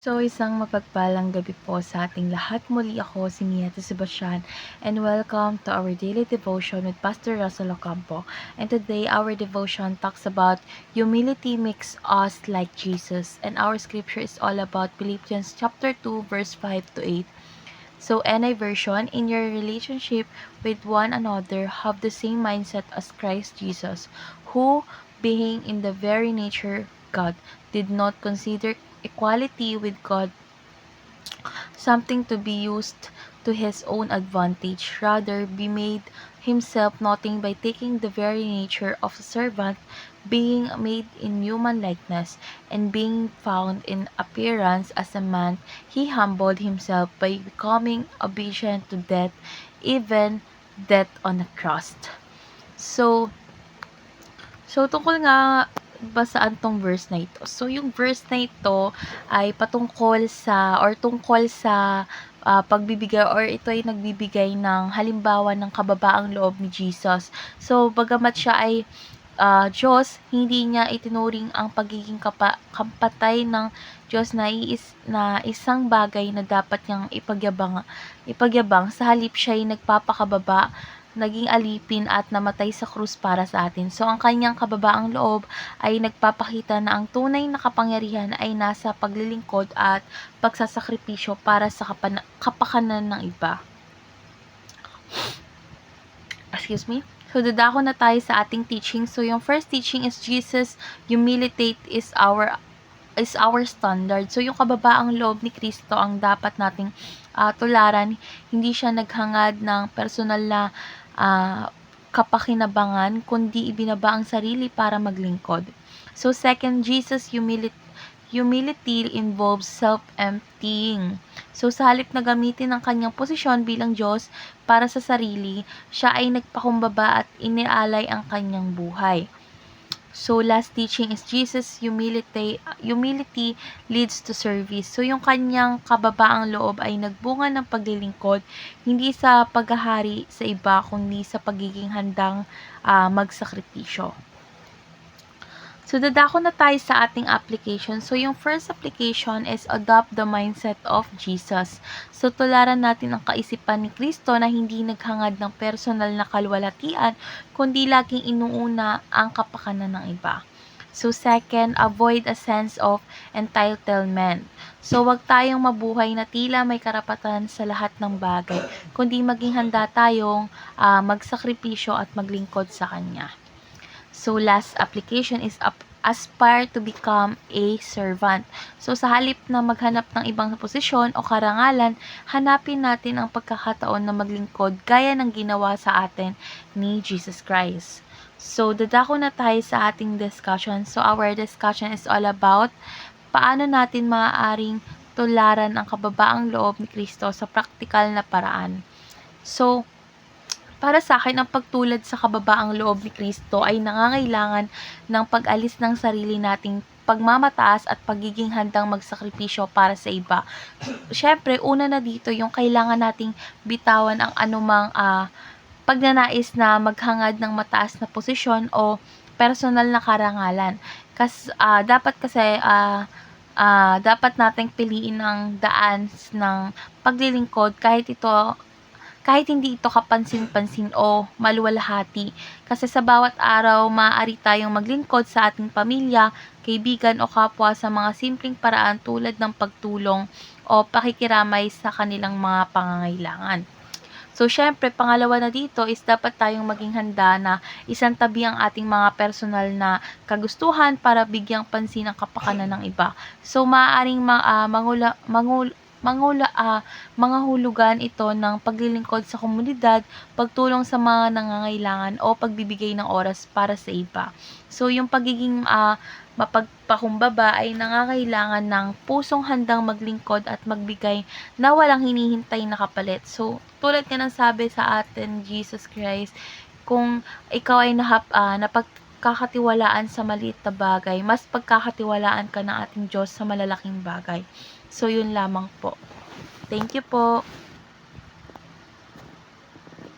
So, isang mapagpalang gabi po sa ating lahat. Muli ako si Mia Sebastian and welcome to our daily devotion with Pastor Russell Ocampo. And today, our devotion talks about humility makes us like Jesus. And our scripture is all about Philippians chapter 2, verse 5 to 8. So, NI version, in your relationship with one another, have the same mindset as Christ Jesus, who, being in the very nature God, did not consider equality with God something to be used to his own advantage. Rather, be made himself nothing by taking the very nature of a servant, being made in human likeness, and being found in appearance as a man, he humbled himself by becoming obedient to death, even death on a cross. So, tungkol nga ba saan tong verse na ito? So, yung verse na ito ay patungkol sa or tungkol sa pagbibigay or ito ay nagbibigay ng halimbawa ng kababaang loob ni Jesus. So, bagamat siya ay Diyos, hindi niya itinuring ang pagiging kapatay ng Diyos na isang bagay na dapat niyang ipagyabang sa halip siya ay nagpapakababa, naging alipin at namatay sa krus para sa atin. So, ang kanyang kababaang loob ay nagpapakita na ang tunay na kapangyarihan ay nasa paglilingkod at pagsasakripisyo para sa kapakanan ng iba. Excuse me? So, dadako na tayo sa ating teaching. So, yung first teaching is Jesus, humility is our standard. So, yung kababaang loob ni Kristo ang dapat nating tularan. Hindi siya naghangad ng personal na kapakinabangan, kundi ibinaba ang sarili para maglingkod. So, second, Jesus humility involves self-emptying. So, sa halip na gamitin ang kanyang posisyon bilang Diyos para sa sarili, siya ay nagpakumbaba at inialay ang kanyang buhay. So, last teaching is Jesus, humility leads to service. So, yung kanyang kababaang loob ay nagbunga ng paglilingkod, hindi sa paghahari sa iba, kundi sa pagiging handang magsakripisyo. So, dadako na tayo sa ating application. So, yung first application is adopt the mindset of Jesus. So, tularan natin ang kaisipan ni Kristo na hindi naghangad ng personal na kalwalatian, kundi laging inuuna ang kapakanan ng iba. So, second, avoid a sense of entitlement. So, wag tayong mabuhay na tila may karapatan sa lahat ng bagay, kundi maging handa tayong magsakripisyo at maglingkod sa Kanya. So, last application is aspire to become a servant. So, sa halip na maghanap ng ibang posisyon o karangalan, hanapin natin ang pagkakataon na maglingkod gaya ng ginawa sa atin ni Jesus Christ. So, dadako na tayo sa ating discussion. So, our discussion is all about paano natin maaaring tularan ang kababaang loob ni Kristo sa praktikal na paraan. So, para sa akin, ang pagtulad sa kababaang loob ni Kristo ay nangangailangan ng pag-alis ng sarili nating pagmamataas at pagiging handang magsakripisyo para sa iba. Siyempre, una na dito yung kailangan nating bitawan ang anumang pagnanais na maghangad ng mataas na posisyon o personal na karangalan. Dapat dapat nating piliin ang daan ng paglilingkod kahit hindi ito kapansin-pansin o maluwalhati. Kasi sa bawat araw, maaari tayong maglingkod sa ating pamilya, kaibigan o kapwa sa mga simpleng paraan tulad ng pagtulong o pakikiramay sa kanilang mga pangangailangan. So, syempre, pangalawa na dito is dapat tayong maging handa na isantabi ang ating mga personal na kagustuhan para bigyang pansin ang kapakanan ng iba. So, maaaring mga hulugan ito ng paglilingkod sa komunidad, pagtulong sa mga nangangailangan o pagbibigay ng oras para sa iba. So, yung pagiging mapagpakumbaba ay nangangailangan ng pusong handang maglingkod at magbigay na walang hinihintay na kapalit. So, tulad nga ng sabi sa atin, Jesus Christ, kung ikaw ay napagkakatiwalaan sa maliit na bagay, mas pagkakatiwalaan ka ng ating Diyos sa malalaking bagay. So, yun lamang po. Thank you po.